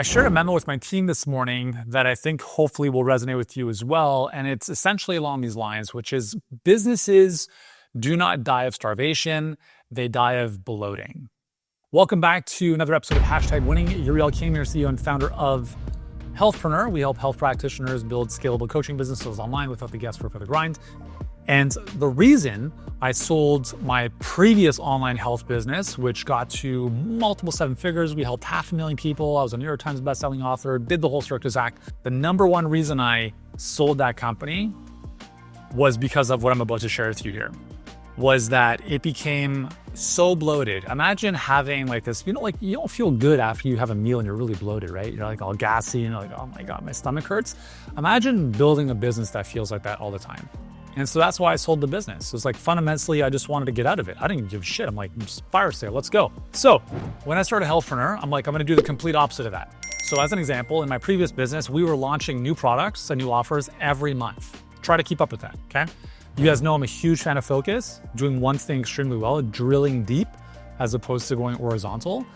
I shared a memo with my team this morning that I think hopefully will resonate with you as well. And it's essentially along these lines, which is businesses do not die of starvation, they die of bloating. Welcome back to another episode of Hashtag Winning. Uriel King, your CEO and founder of Healthpreneur. We help health practitioners build scalable coaching businesses online without the guesswork or the grind. And the reason I sold my previous online health business, which got to multiple seven figures, we helped 500,000 people. I was a New York Times bestselling author, did the whole circus act. The number one reason I sold that company was because of what I'm about to share with you here, was that it became so bloated. Imagine having like this, you don't feel good after you have a meal and you're really bloated, right? You're like all gassy and you're like, oh my God, my stomach hurts. Imagine building a business that feels like that all the time. And so that's why I sold the business. It was like fundamentally, I just wanted to get out of it. I didn't give a shit. I'm like, fire sale, let's go. So when I started Healthpreneur, I'm like, I'm gonna do the complete opposite of that. So as an example, in my previous business, we were launching new products and new offers every month. Try to keep up with that, okay? You guys know I'm a huge fan of focus, doing one thing extremely well, drilling deep as opposed to going horizontal.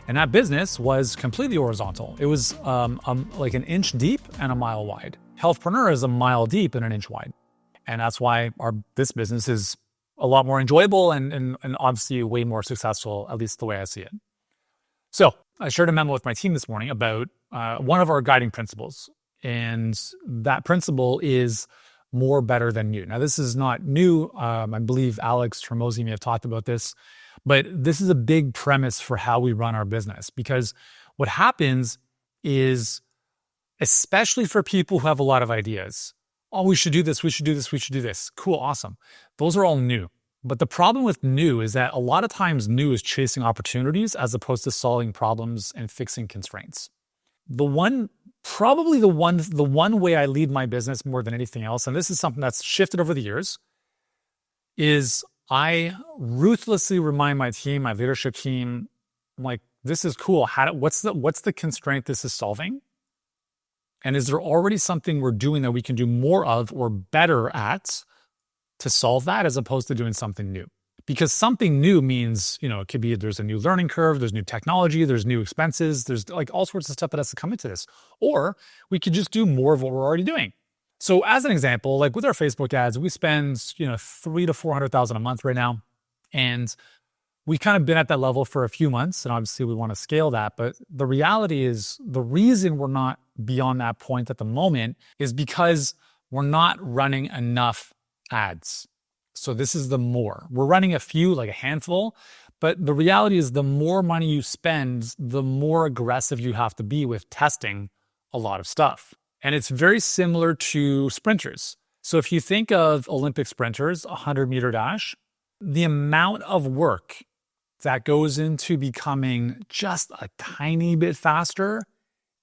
And that business was completely horizontal. It was like an inch deep and a mile wide. Healthpreneur is a mile deep and an inch wide. And that's why this business is a lot more enjoyable and obviously way more successful, at least the way I see it. So I shared a memo with my team this morning about one of our guiding principles. And that principle is more better than new. Now, this is not new. I believe Alex Tramosi may have talked about this, but this is a big premise for how we run our business, because what happens is, especially for people who have a lot of ideas, oh, we should do this, we should do this, we should do this. Cool, awesome. Those are all new. But the problem with new is that a lot of times new is chasing opportunities as opposed to solving problems and fixing constraints. The one way I lead my business more than anything else, and this is something that's shifted over the years, is I ruthlessly remind my team, my leadership team, I'm like, this is cool. What's the constraint this is solving? And is there already something we're doing that we can do more of or better at to solve that, as opposed to doing something new? Because something new means, it could be there's a new learning curve, there's new technology, there's new expenses, there's like all sorts of stuff that has to come into this. Or we could just do more of what we're already doing. So as an example, like with our Facebook ads, we spend, $300,000 to $400,000 a month right now. And we've kind of been at that level for a few months, and obviously we want to scale that. But the reality is, the reason we're not beyond that point at the moment is because we're not running enough ads. So this is the more. We're running a few, like a handful, but the reality is the more money you spend, the more aggressive you have to be with testing a lot of stuff. And it's very similar to sprinters. So if you think of Olympic sprinters, 100-meter dash, the amount of work that goes into becoming just a tiny bit faster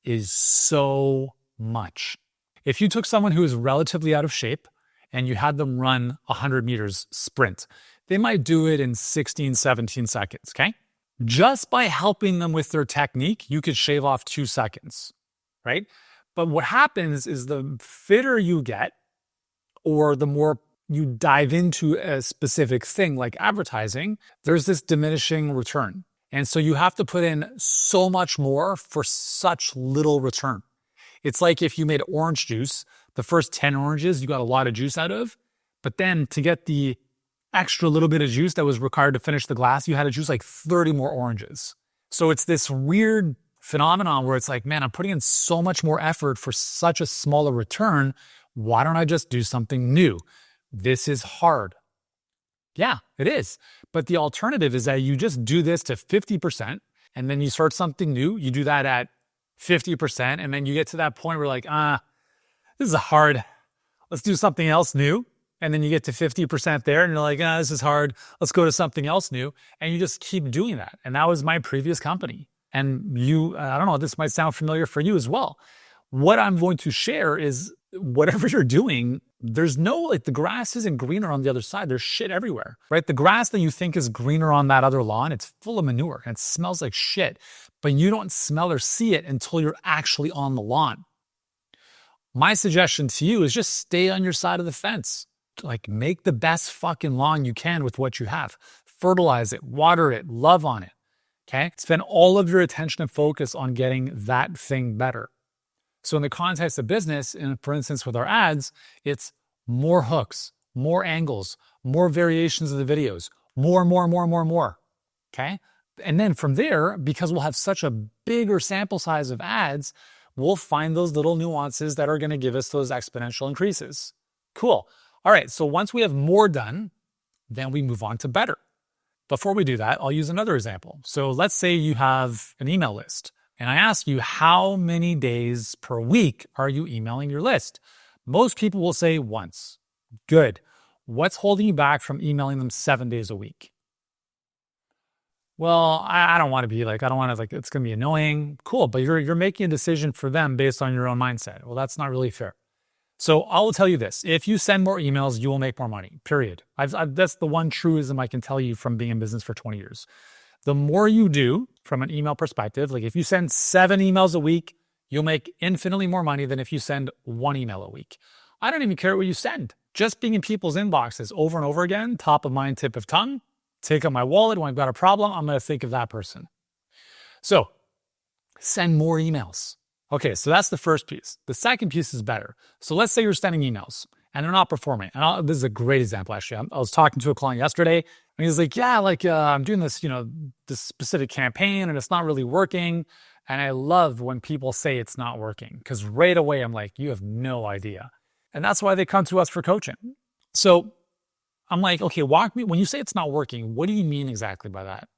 is so much. If you took someone who is relatively out of shape and you had them run 100 meters sprint, they might do it in 16, 17 seconds, okay? Just by helping them with their technique, you could shave off 2 seconds, right? But what happens is the fitter you get, or the more you dive into a specific thing like advertising, there's this diminishing return. And so you have to put in so much more for such little return. It's like if you made orange juice, the first 10 oranges, you got a lot of juice out of, but then to get the extra little bit of juice that was required to finish the glass, you had to juice like 30 more oranges. So it's this weird phenomenon where it's like, man, I'm putting in so much more effort for such a smaller return. Why don't I just do something new? This is hard. Yeah, it is. But the alternative is that you just do this to 50%, and then you start something new. You do that at 50%, and then you get to that point where you're like, this is hard. Let's do something else new. And then you get to 50% there, and you're like, this is hard. Let's go to something else new. And you just keep doing that. And that was my previous company. And I don't know, this might sound familiar for you as well. What I'm going to share is whatever you're doing, there's no, the grass isn't greener on the other side. There's shit everywhere, right? The grass that you think is greener on that other lawn, it's full of manure and it smells like shit, but you don't smell or see it until you're actually on the lawn. My suggestion to you is just stay on your side of the fence. Like, make the best fucking lawn you can with what you have. Fertilize it, water it, love on it. Okay. Spend all of your attention and focus on getting that thing better. So in the context of business, and for instance, with our ads, it's more hooks, more angles, more variations of the videos, more. Okay. And then from there, because we'll have such a bigger sample size of ads, we'll find those little nuances that are going to give us those exponential increases. Cool. All right. So once we have more done, then we move on to better. Before we do that, I'll use another example. So let's say you have an email list and I ask you, how many days per week are you emailing your list? Most people will say once. Good. What's holding you back from emailing them 7 days a week? Well, I don't want to be like, I don't want to like, it's going to be annoying. Cool. But you're making a decision for them based on your own mindset. Well, that's not really fair. So I will tell you this, if you send more emails, you will make more money, period. That's the one truism I can tell you from being in business for 20 years. The more you do from an email perspective, like if you send 7 emails a week, you'll make infinitely more money than if you send 1 email a week. I don't even care what you send. Just being in people's inboxes over and over again, top of mind, tip of tongue, take out my wallet when I've got a problem, I'm going to think of that person. So send more emails. Okay, so that's the first piece. The second piece is better. So let's say you're sending emails and they're not performing. And this is a great example, actually. I was talking to a client yesterday and he's like, yeah, I'm doing this, this specific campaign and it's not really working. And I love when people say it's not working because right away I'm like, you have no idea. And that's why they come to us for coaching. So I'm like, okay, walk me, when you say it's not working, what do you mean exactly by that?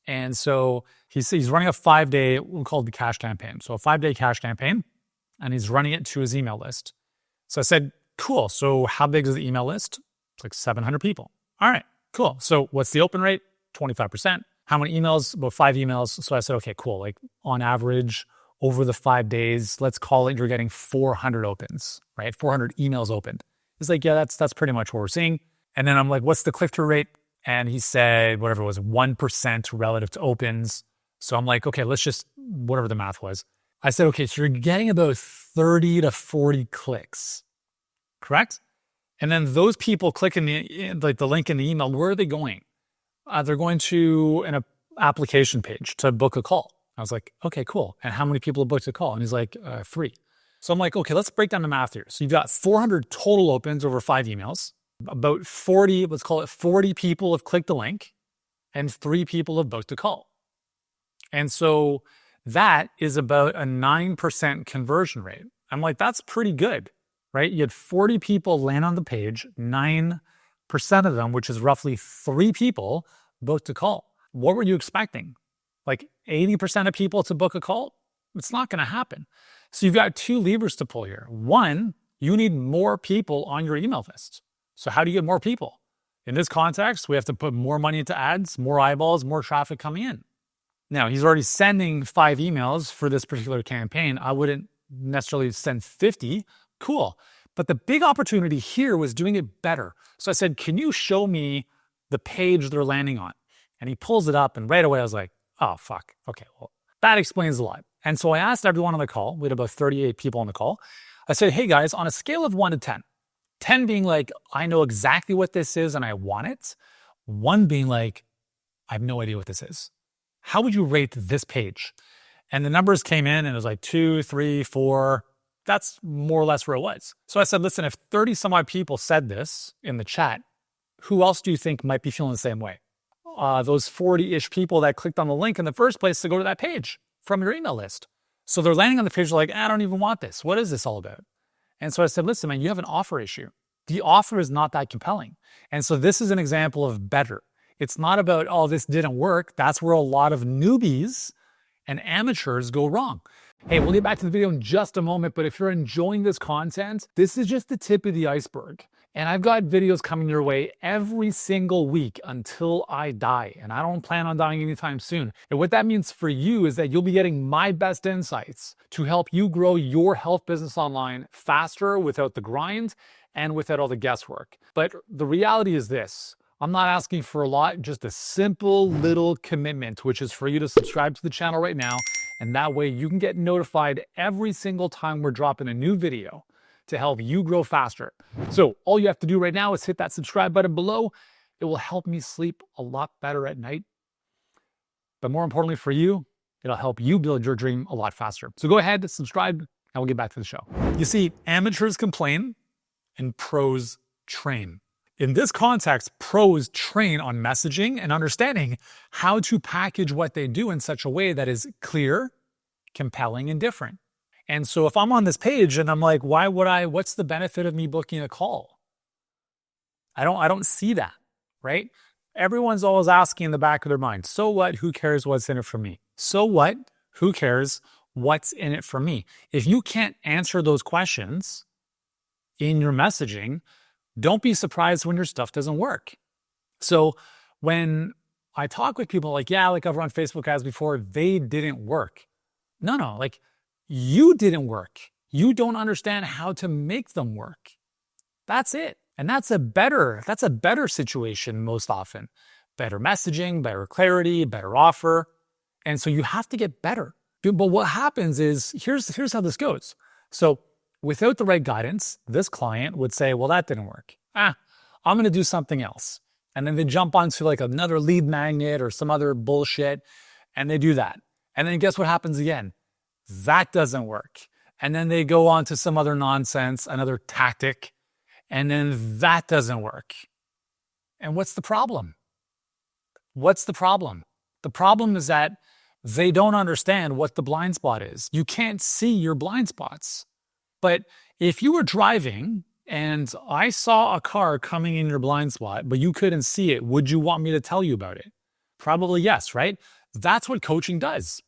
And so he's running a 5-day, we'll call it the cash campaign. So a 5-day cash campaign, and he's running it to his email list. So I said, cool. So how big is the email list? It's like 700 people. All right, cool. So what's the open rate? 25%. How many emails? About 5 emails. So I said, okay, cool. Like on average over the 5 days, let's call it, you're getting 400 opens, right? 400 emails opened. He's like, yeah, that's pretty much what we're seeing. And then I'm like, what's the click-through rate? And he said, whatever it was, 1% relative to opens. So I'm like, okay, let's just, whatever the math was. I said, okay, so you're getting about 30 to 40 clicks, correct? And then those people clicking the link in the email, where are they going? They're going to an application page to book a call. I was like, okay, cool. And how many people have booked a call? And he's like, 3. So I'm like, okay, let's break down the math here. So you've got 400 total opens over 5 emails. About 40, let's call it 40 people have clicked the link and 3 people have booked a call. And so that is about a 9% conversion rate. I'm like, that's pretty good, right? You had 40 people land on the page, 9% of them, which is roughly 3 people, booked a call. What were you expecting? Like 80% of people to book a call? It's not going to happen. So you've got 2 levers to pull here. One, you need more people on your email list. So how do you get more people? In this context, we have to put more money into ads, more eyeballs, more traffic coming in. Now, he's already sending 5 emails for this particular campaign. I wouldn't necessarily send 50. Cool. But the big opportunity here was doing it better. So I said, can you show me the page they're landing on? And he pulls it up and right away I was like, oh, fuck. Okay, well, that explains a lot. And so I asked everyone on the call, we had about 38 people on the call. I said, hey guys, on a scale of 1 to 10, 10 being like, I know exactly what this is and I want it. 1 being like, I have no idea what this is. How would you rate this page? And the numbers came in and it was like 2, 3, 4. That's more or less where it was. So I said, listen, if 30 some odd people said this in the chat, who else do you think might be feeling the same way? Those 40-ish people that clicked on the link in the first place to go to that page from your email list. So they're landing on the page like, I don't even want this. What is this all about? And so I said, listen, man, you have an offer issue. The offer is not that compelling. And so this is an example of better. It's not about, oh, this didn't work. That's where a lot of newbies and amateurs go wrong. Hey, we'll get back to the video in just a moment, but if you're enjoying this content, this is just the tip of the iceberg. And I've got videos coming your way every single week until I die. And I don't plan on dying anytime soon. And what that means for you is that you'll be getting my best insights to help you grow your health business online faster without the grind and without all the guesswork. But the reality is this. I'm not asking for a lot, just a simple little commitment, which is for you to subscribe to the channel right now. And that way you can get notified every single time we're dropping a new video to help you grow faster. So all you have to do right now is hit that subscribe button below. It will help me sleep a lot better at night. But more importantly for you, it'll help you build your dream a lot faster. So go ahead, subscribe, and we'll get back to the show. You see, amateurs complain and pros train. In this context, pros train on messaging and understanding how to package what they do in such a way that is clear, compelling, and different. And so if I'm on this page and I'm like, what's the benefit of me booking a call? I don't see that, right? Everyone's always asking in the back of their mind, so what? Who cares what's in it for me? So what? Who cares what's in it for me? If you can't answer those questions in your messaging, don't be surprised when your stuff doesn't work. So when I talk with people like I've run Facebook ads before, they didn't work. No, like you didn't work. You don't understand how to make them work. That's it. And that's a better situation most often. Better messaging, better clarity, better offer. And so you have to get better. But what happens is, here's how this goes. So without the right guidance, this client would say, well, that didn't work. I'm going to do something else. And then they jump onto like another lead magnet or some other bullshit, and they do that. And then guess what happens again? That doesn't work. And then they go on to some other nonsense, another tactic, and then that doesn't work. And what's the problem? What's the problem? The problem is that they don't understand what the blind spot is. You can't see your blind spots. But if you were driving and I saw a car coming in your blind spot, but you couldn't see it, would you want me to tell you about it? Probably yes, right? That's what coaching does.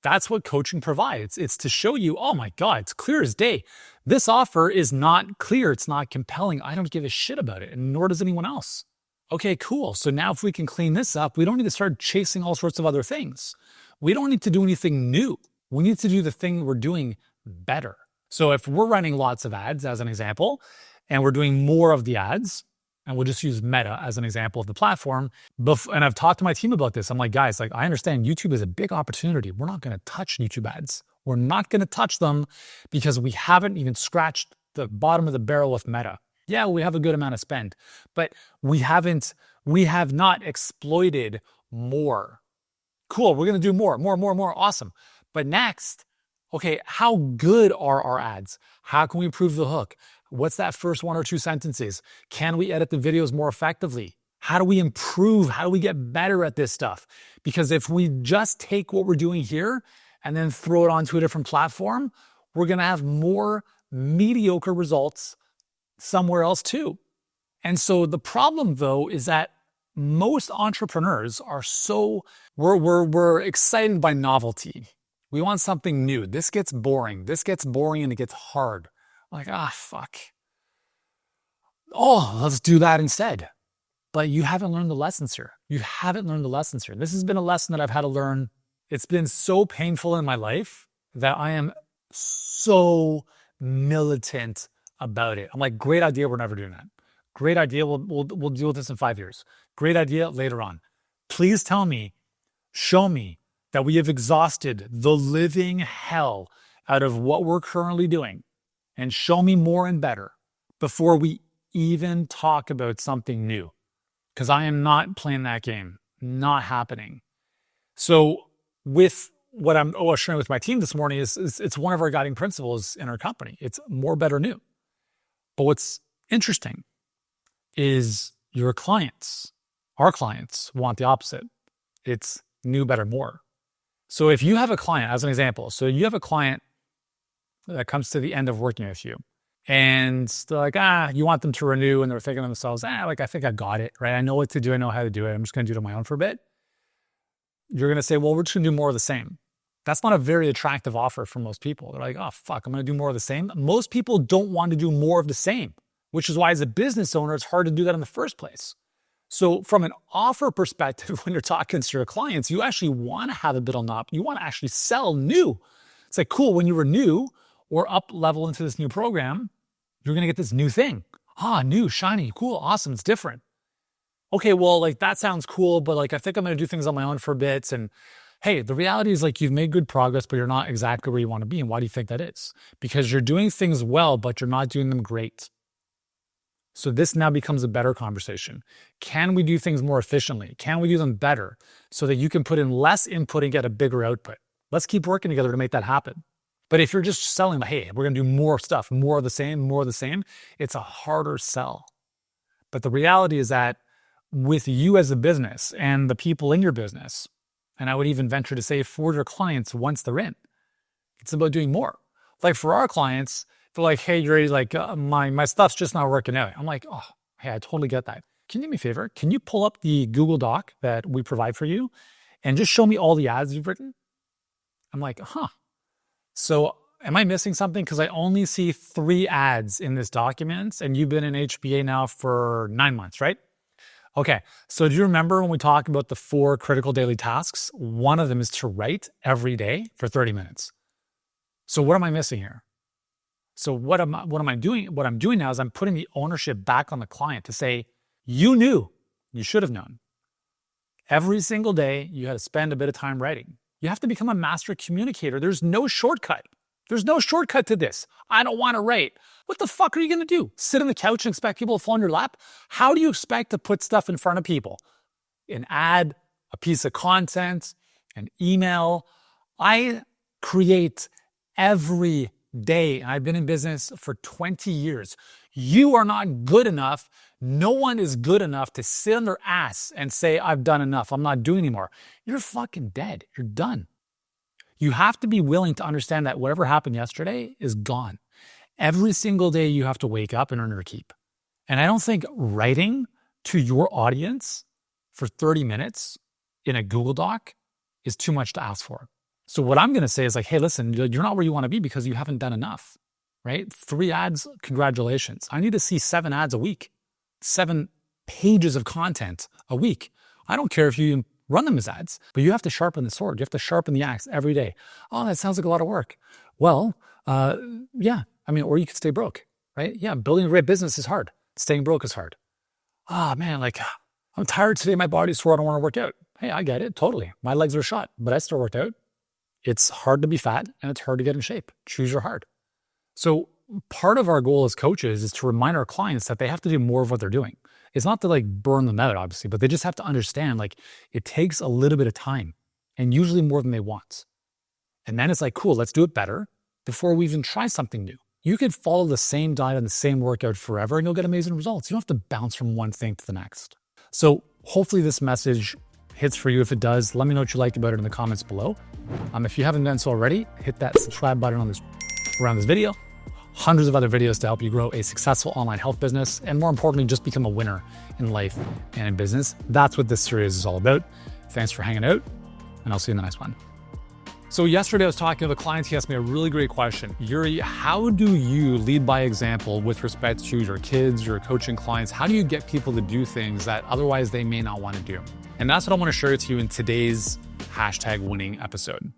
That's what coaching provides. It's to show you, oh my God, it's clear as day. This offer is not clear. It's not compelling. I don't give a shit about it, and nor does anyone else. Okay, cool. So now if we can clean this up, we don't need to start chasing all sorts of other things. We don't need to do anything new. We need to do the thing we're doing better. So if we're running lots of ads, as an example, and we're doing more of the ads, and we'll just use Meta as an example of the platform. And I've talked to my team about this. I'm like, guys, I understand YouTube is a big opportunity. We're not going to touch YouTube ads. We're not going to touch them because we haven't even scratched the bottom of the barrel with Meta. Yeah, we have a good amount of spend, but we have not exploited more. Cool, we're going to do more. Awesome. But next, okay, how good are our ads? How can we improve the hook? What's that first 1 or 2 sentences? Can we edit the videos more effectively? How do we improve? How do we get better at this stuff? Because if we just take what we're doing here and then throw it onto a different platform, we're going to have more mediocre results somewhere else too. And so the problem though is that most entrepreneurs are we're excited by novelty. We want something new. This gets boring and it gets hard. Like, fuck. Oh, let's do that instead. But you haven't learned the lessons here. This has been a lesson that I've had to learn. It's been so painful in my life that I am so militant about it. I'm like, great idea. We're never doing that. Great idea. We'll deal with this in 5 years. Great idea later on. Please show me that we have exhausted the living hell out of what we're currently doing, and show me more and better before we even talk about something new. Because I am not playing that game. Not happening. So with what I'm sharing with my team this morning is it's one of our guiding principles in our company. It's more, better, new. But what's interesting is our clients want the opposite. It's new, better, more. So if you have a client, as an example, you have a client that comes to the end of working with you, and they're like, you want them to renew, and they're thinking to themselves, I think I got it, right? I know what to do. I know how to do it. I'm just going to do it on my own for a bit. You're going to say, well, we're just going to do more of the same. That's not a very attractive offer for most people. They're like, oh, fuck, I'm going to do more of the same. Most people don't want to do more of the same, which is why as a business owner, it's hard to do that in the first place. So from an offer perspective, when you're talking to your clients, you actually want to have a bit on up. You want to actually sell new. It's like, cool, when you renew or up level into this new program, you're going to get this new thing. New, shiny, cool, awesome, it's different. Okay, well, that sounds cool, but I think I'm going to do things on my own for a bit. And hey, the reality is you've made good progress, but you're not exactly where you want to be. And why do you think that is? Because you're doing things well, but you're not doing them great. So this now becomes a better conversation. Can we do things more efficiently? Can we do them better so that you can put in less input and get a bigger output? Let's keep working together to make that happen. But if you're just selling, hey, we're going to do more stuff, more of the same, it's a harder sell. But the reality is that with you as a business and the people in your business, and I would even venture to say for your clients once they're in, it's about doing more. Like for our clients, they're like, hey, you're like, my stuff's just not working out. I'm like, oh, hey, I totally get that. Can you do me a favor? Can you pull up the Google Doc that we provide for you and just show me all the ads you've written? I'm like, huh. So am I missing something? Because I only see 3 ads in this document and you've been in HBA now for 9 months, right? Okay, so do you remember when we talked about the 4 critical daily tasks? One of them is to write every day for 30 minutes. So what am I missing here? So what I'm doing now is I'm putting the ownership back on the client to say, you knew, you should have known. Every single day you had to spend a bit of time writing. You have to become a master communicator. There's no shortcut. There's no shortcut to this. I don't want to write. What the fuck are you going to do? Sit on the couch and expect people to fall in your lap? How do you expect to put stuff in front of people? An ad, a piece of content, an email. I create every day. I've been in business for 20 years. You are not good enough. No one is good enough to sit on their ass and say, I've done enough. I'm not doing anymore. You're fucking dead. You're done. You have to be willing to understand that whatever happened yesterday is gone. Every single day you have to wake up and earn your keep. And I don't think writing to your audience for 30 minutes in a Google Doc is too much to ask for. So what I'm going to say is like, hey, listen, you're not where you want to be because you haven't done enough, right? 3 ads, congratulations. I need to see 7 ads a week, 7 pages of content a week. I don't care if you run them as ads, but you have to sharpen the sword. You have to sharpen the axe every day. Oh, that sounds like a lot of work. Well, yeah. I mean, or you could stay broke, right? Yeah, building a great business is hard. Staying broke is hard. Ah, man, like I'm tired today. My body's sore. I don't want to work out. Hey, I get it. Totally. My legs are shot, but I still worked out. It's hard to be fat and it's hard to get in shape. Choose your hard. So part of our goal as coaches is to remind our clients that they have to do more of what they're doing. It's not to like burn them out, obviously, but they just have to understand like it takes a little bit of time and usually more than they want. And then it's like, cool, let's do it better before we even try something new. You could follow the same diet and the same workout forever and you'll get amazing results. You don't have to bounce from one thing to the next. So hopefully this message hits for you. If it does, let me know what you liked about it in the comments below. If you haven't done so already, hit that subscribe button around this video. Hundreds of other videos to help you grow a successful online health business, and more importantly, just become a winner in life and in business. That's what this series is all about. Thanks for hanging out, and I'll see you in the next one. So yesterday I was talking to a client. He asked me a really great question. Yuri, how do you lead by example with respect to your kids, your coaching clients? How do you get people to do things that otherwise they may not want to do? And that's what I want to share with you in today's #winning episode.